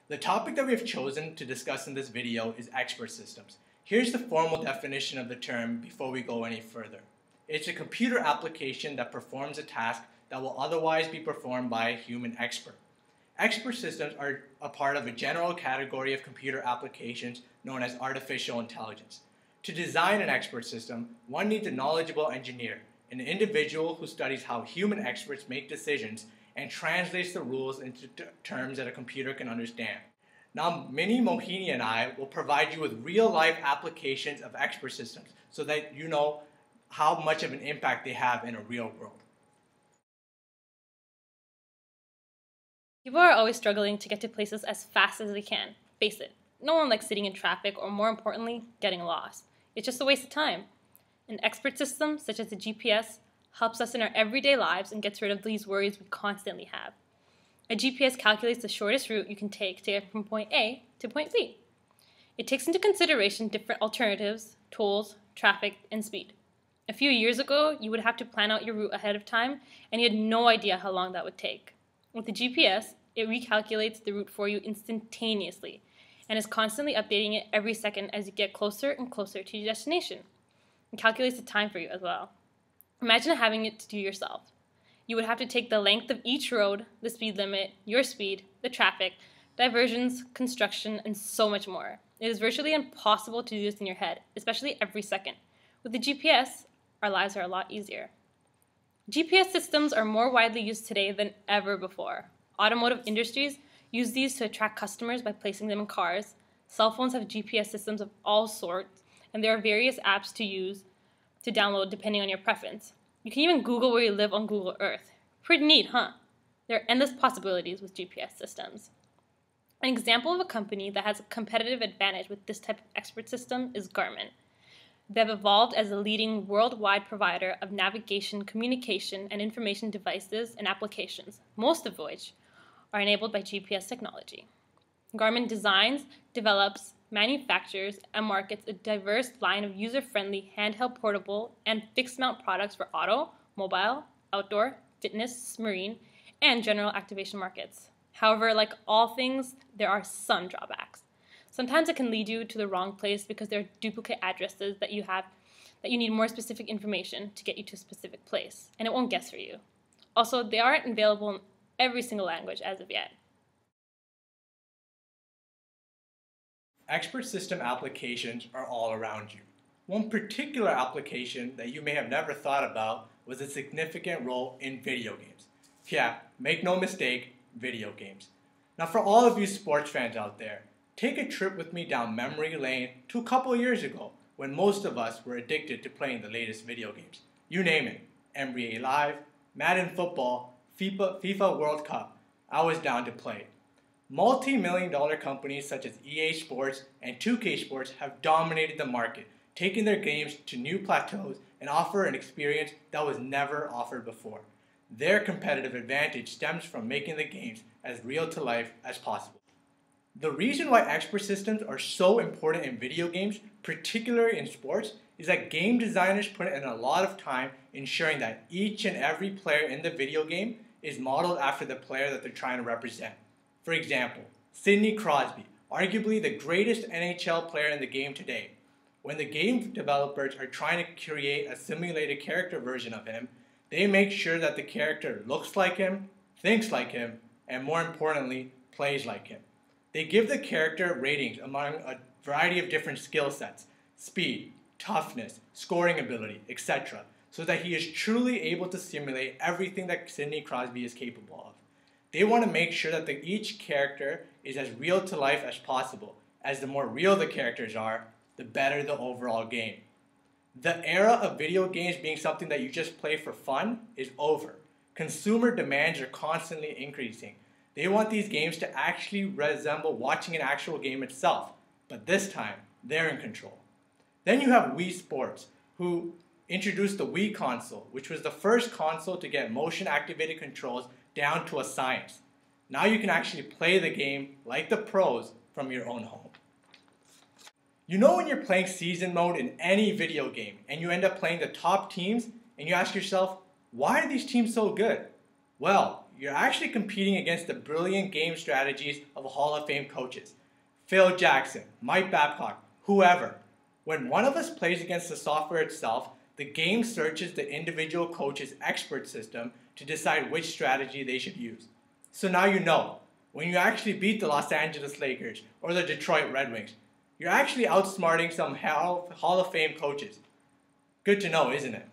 The topic that we have chosen to discuss in this video is expert systems. Here's the formal definition of the term before we go any further. It's a computer application that performs a task that will otherwise be performed by a human expert. Expert systems are a part of a general category of computer applications known as artificial intelligence. To design an expert system, one needs a knowledgeable engineer, an individual who studies how human experts make decisions and translates the rules into terms that a computer can understand. Now, Mini, Mohini, and I will provide you with real-life applications of expert systems so that you know how much of an impact they have in a real world. People are always struggling to get to places as fast as they can. Face it, no one likes sitting in traffic or, more importantly, getting lost. It's just a waste of time. An expert system, such as the GPS, helps us in our everyday lives and gets rid of these worries we constantly have. A GPS calculates the shortest route you can take to get from point A to point B. It takes into consideration different alternatives, tolls, traffic, and speed. A few years ago, you would have to plan out your route ahead of time, and you had no idea how long that would take. With the GPS, it recalculates the route for you instantaneously and is constantly updating it every second as you get closer and closer to your destination. It calculates the time for you as well. Imagine having it to do yourself. You would have to take the length of each road, the speed limit, your speed, the traffic, diversions, construction, and so much more. It is virtually impossible to do this in your head, especially every second. With the GPS, our lives are a lot easier. GPS systems are more widely used today than ever before. Automotive industries use these to attract customers by placing them in cars. Cell phones have GPS systems of all sorts, and there are various apps to use to download depending on your preference. You can even Google where you live on Google Earth. Pretty neat, huh? There are endless possibilities with GPS systems. An example of a company that has a competitive advantage with this type of expert system is Garmin. They have evolved as a leading worldwide provider of navigation, communication, and information devices and applications, most of which are enabled by GPS technology. Garmin designs, develops, manufactures, and markets a diverse line of user-friendly, handheld, portable, and fixed-mount products for auto, mobile, outdoor, fitness, marine, and general activation markets. However, like all things, there are some drawbacks. Sometimes it can lead you to the wrong place because there are duplicate addresses that you need more specific information to get you to a specific place, and it won't guess for you. Also, they aren't available in every single language as of yet. Expert system applications are all around you. One particular application that you may have never thought about was a significant role in video games. Yeah, make no mistake, video games. Now for all of you sports fans out there, take a trip with me down memory lane to a couple years ago when most of us were addicted to playing the latest video games. You name it, NBA Live, Madden Football, FIFA World Cup, I was down to play. Multi-million-dollar companies such as EA Sports and 2K Sports have dominated the market, taking their games to new plateaus and offer an experience that was never offered before. Their competitive advantage stems from making the games as real to life as possible. The reason why expert systems are so important in video games, particularly in sports, is that game designers put in a lot of time ensuring that each and every player in the video game is modeled after the player that they're trying to represent. For example, Sidney Crosby, arguably the greatest NHL player in the game today. When the game developers are trying to create a simulated character version of him, they make sure that the character looks like him, thinks like him, and more importantly, plays like him. They give the character ratings among a variety of different skill sets, speed, toughness, scoring ability, etc., so that he is truly able to simulate everything that Sidney Crosby is capable of. They want to make sure that each character is as real to life as possible, as the more real the characters are, the better the overall game. The era of video games being something that you just play for fun is over. Consumer demands are constantly increasing. They want these games to actually resemble watching an actual game itself, but this time, they're in control. Then you have Wii Sports, who introduced the Wii console, which was the first console to get motion-activated controls down to a science. Now you can actually play the game like the pros from your own home. You know when you're playing season mode in any video game and you end up playing the top teams and you ask yourself, why are these teams so good? Well, you're actually competing against the brilliant game strategies of Hall of Fame coaches. Phil Jackson, Mike Babcock, whoever. When one of us plays against the software itself, the game searches the individual coach's expert system to decide which strategy they should use. So now you know, when you actually beat the Los Angeles Lakers or the Detroit Red Wings, you're actually outsmarting some Hall of Fame coaches. Good to know, isn't it?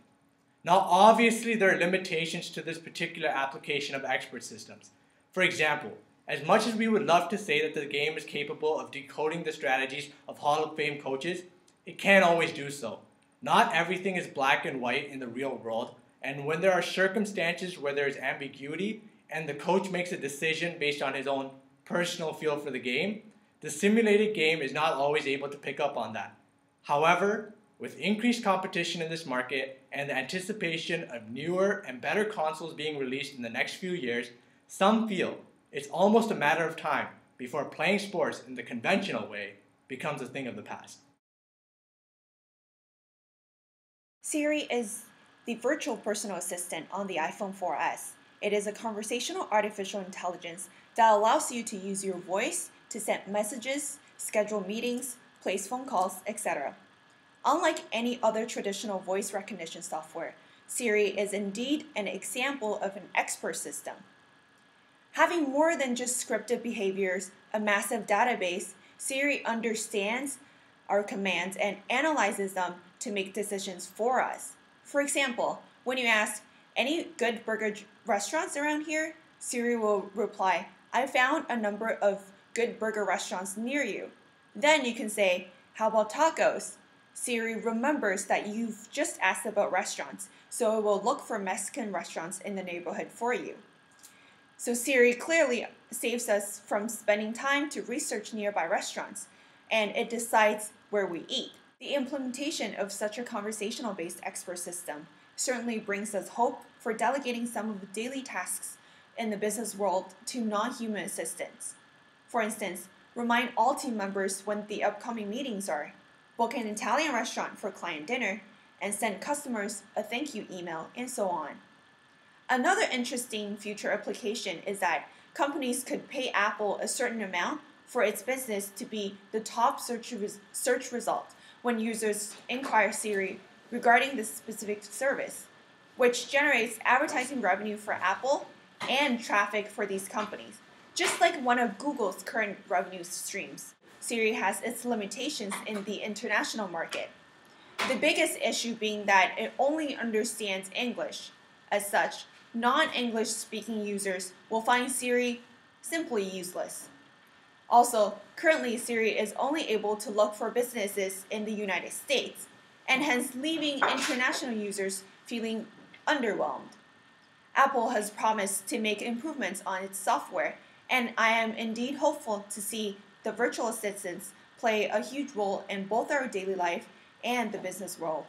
Now, obviously, there are limitations to this particular application of expert systems. For example, as much as we would love to say that the game is capable of decoding the strategies of Hall of Fame coaches, it can't always do so. Not everything is black and white in the real world, and when there are circumstances where there is ambiguity and the coach makes a decision based on his own personal feel for the game, the simulated game is not always able to pick up on that. However, with increased competition in this market and the anticipation of newer and better consoles being released in the next few years, some feel it's almost a matter of time before playing sports in the conventional way becomes a thing of the past. Siri is the virtual personal assistant on the iPhone 4S. It is a conversational artificial intelligence that allows you to use your voice to send messages, schedule meetings, place phone calls, etc. Unlike any other traditional voice recognition software, Siri is indeed an example of an expert system. Having more than just scripted behaviors, a massive database, Siri understands our commands and analyzes them to make decisions for us. For example, when you ask, "Any good burger restaurants around here?" Siri will reply, "I found a number of good burger restaurants near you." Then you can say, "How about tacos?" Siri remembers that you've just asked about restaurants, so it will look for Mexican restaurants in the neighborhood for you. So Siri clearly saves us from spending time to research nearby restaurants, and it decides where we eat. The implementation of such a conversational-based expert system certainly brings us hope for delegating some of the daily tasks in the business world to non-human assistants. For instance, remind all team members when the upcoming meetings are, book an Italian restaurant for client dinner, and send customers a thank you email, and so on. Another interesting future application is that companies could pay Apple a certain amount for its business to be the top search result when users inquire Siri regarding this specific service, which generates advertising revenue for Apple and traffic for these companies. Just like one of Google's current revenue streams, Siri has its limitations in the international market. The biggest issue being that it only understands English. As such, non-English speaking users will find Siri simply useless. Also, currently Siri is only able to look for businesses in the United States, and hence leaving international users feeling underwhelmed. Apple has promised to make improvements on its software, and I am indeed hopeful to see the virtual assistants play a huge role in both our daily life and the business world.